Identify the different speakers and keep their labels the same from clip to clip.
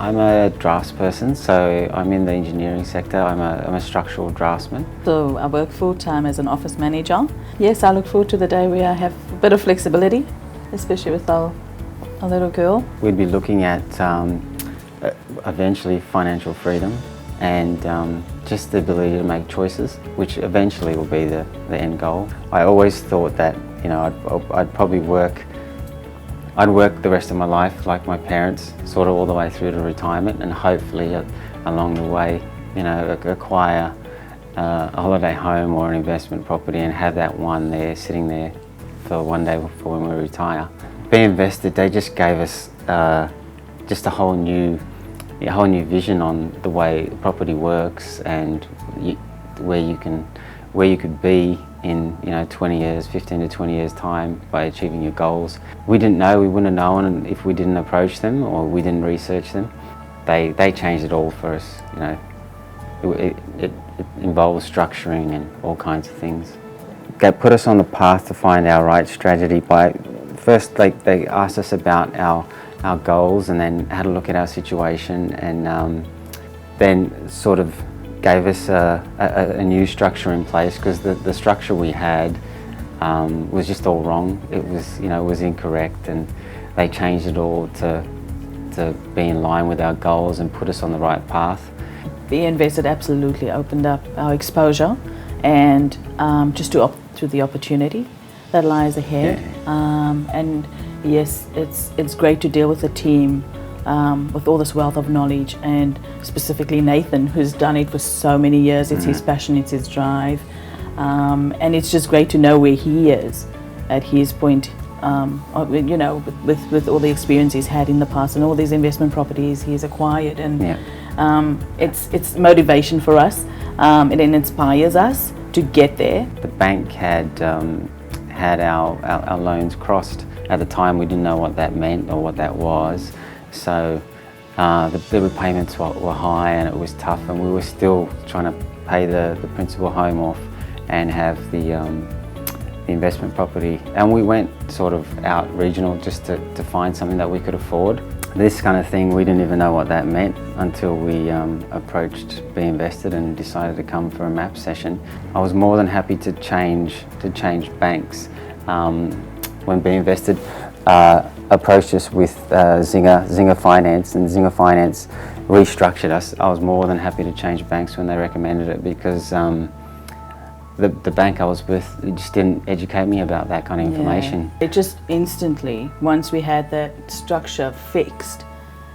Speaker 1: I'm a draftsperson, so I'm in the engineering sector. I'm a structural draftsman.
Speaker 2: So I work full-time as an office manager. Yes, I look forward to the day where I have a bit of flexibility, especially with our little girl.
Speaker 1: We'd be looking at eventually financial freedom and just the ability to make choices, which eventually will be the end goal. I always thought that, you know, I'd probably work the rest of my life like my parents, sort of all the way through to retirement, and hopefully along the way, you know, acquire a holiday home or an investment property and have that one there, sitting there for one day before when we retire. B.Invested, they just gave us just a whole new vision on the way property works and where you could be in 20 years, 15 to 20 years time by achieving your goals. We wouldn't have known if we didn't approach them or we didn't research them. They changed it all for us. You know, it involves structuring and all kinds of things. They put us on the path to find our right strategy by first they asked us about our goals and then had a look at our situation and then sort of gave us a new structure in place, because the structure we had was just all wrong. It was incorrect, and they changed it all to be in line with our goals and put us on the right path.
Speaker 2: B.Invested absolutely opened up our exposure and just to the opportunity that lies ahead.
Speaker 1: Yeah.
Speaker 2: And yes, it's great to deal with a team with all this wealth of knowledge, and specifically Nathan, who's done it for so many years. It's his passion, it's his drive, and it's just great to know where he is at his point, you know, with all the experience he's had in the past and all these investment properties he's acquired, and it's motivation for us. It inspires us to get there.
Speaker 1: The bank had our loans crossed. At the time, we didn't know what that meant or what that was. So the repayments were high and it was tough, and we were still trying to pay the principal home off and have the investment property. And we went sort of out regional just to find something that we could afford. This kind of thing, we didn't even know what that meant until we approached B.Invested and decided to come for a map session. I was more than happy to change banks. When B.Invested approached us with Zinger Finance, and Zinger Finance restructured us, I was more than happy to change banks when they recommended it, because the bank I was with just didn't educate me about that kind of information.
Speaker 2: It just instantly, once we had that structure fixed,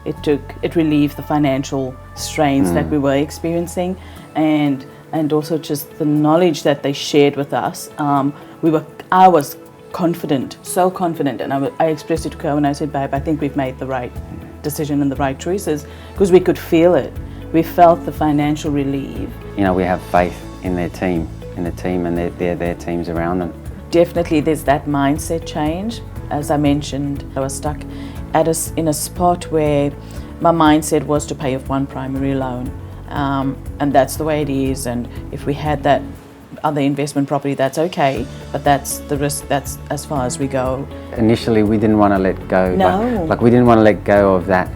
Speaker 2: it relieved the financial strains that we were experiencing, and also just the knowledge that they shared with us. I was confident, so confident, and I expressed it to Kerwin. I said, babe, I think we've made the right decision and the right choices, because we could feel it. We felt the financial relief.
Speaker 1: You know, we have faith in the team and their teams around them.
Speaker 2: Definitely there's that mindset change. As I mentioned, I was stuck in a spot where my mindset was to pay off one primary loan, and that's the way it is. And if we had that other investment property, that's okay, but that's the risk, that's as far as we go.
Speaker 1: Initially we didn't want to let go.
Speaker 2: No.
Speaker 1: Like we didn't want to let go of that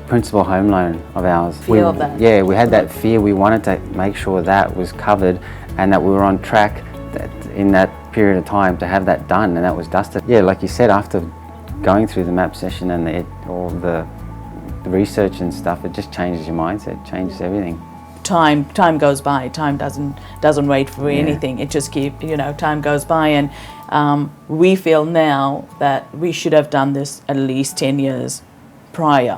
Speaker 1: principal home loan of ours.
Speaker 2: Fear of that.
Speaker 1: Yeah, we had that fear. We wanted to make sure that was covered and that we were on track in that period of time to have that done, and that was dusted. Yeah, like you said, after going through the map session and all the research and stuff, it just changes your mindset, changes everything.
Speaker 2: Time goes by. Time doesn't wait for anything. It just time goes by, and we feel now that we should have done this at least 10 years prior.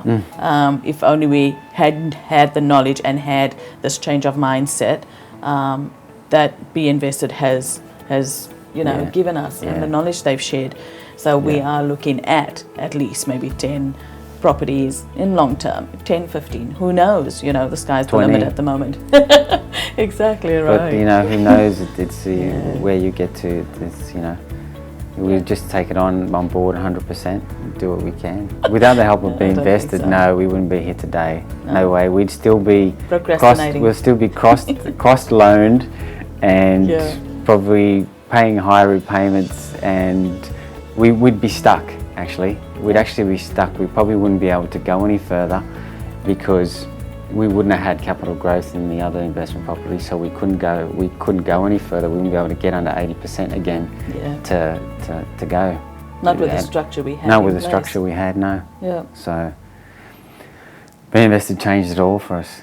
Speaker 2: If only we hadn't had the knowledge and had this change of mindset that B.Invested has given us, and the knowledge they've shared. So we are looking at least maybe 10 properties in long term, 10, 15, who knows, the sky's
Speaker 1: 20.
Speaker 2: the limit at the moment. Exactly right.
Speaker 1: But who knows, it's where you get to, we just take it on board 100%, and do what we can. Without the help of B.Invested, no, we wouldn't be here today. No way. We'd still be
Speaker 2: procrastinating.
Speaker 1: We'll still be cross loaned and probably paying high repayments, and we'd be stuck actually. We'd actually be stuck. We probably wouldn't be able to go any further because we wouldn't have had capital growth in the other investment properties, so we couldn't go any further. We wouldn't be able to get under 80% again to go.
Speaker 2: Not with the structure we had.
Speaker 1: No, with the structure we had, no.
Speaker 2: Yeah.
Speaker 1: So B.Invested changed it all for us.